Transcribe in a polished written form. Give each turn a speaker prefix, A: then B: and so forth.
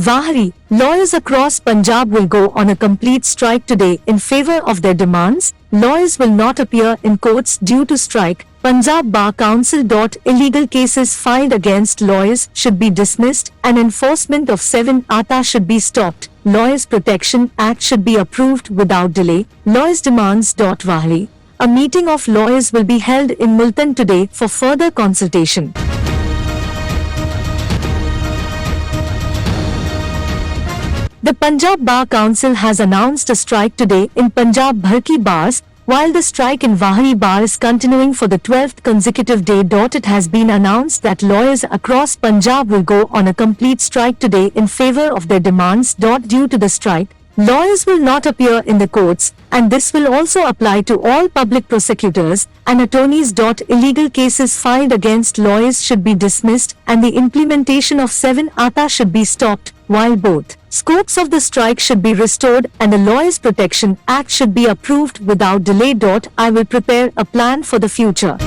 A: Vehari, lawyers across Punjab will go on a complete strike today in favor of their demands. Lawyers will not appear in courts due to strike. Punjab Bar Council. Illegal cases filed against lawyers should be dismissed and enforcement of 7 ATA should be stopped. Lawyers Protection Act should be approved without delay. Lawyers demands. Wahari. A meeting of lawyers will be held in Bulletin today for further consultation. The Punjab Bar Council has announced a strike today in Punjab Bhirké bars, while the strike in Wahari bar is continuing for the 12th consecutive day. It has been announced that lawyers across Punjab will go on a complete strike today in favor of their demands. Due to the strike, lawyers will not appear in the courts, and this will also apply to all public prosecutors and attorneys. Illegal cases filed against lawyers should be dismissed and the implementation of 7 ATA should be stopped, while both scopes of the strike should be restored and the Lawyers Protection Act should be approved without delay. I will prepare a plan for the future.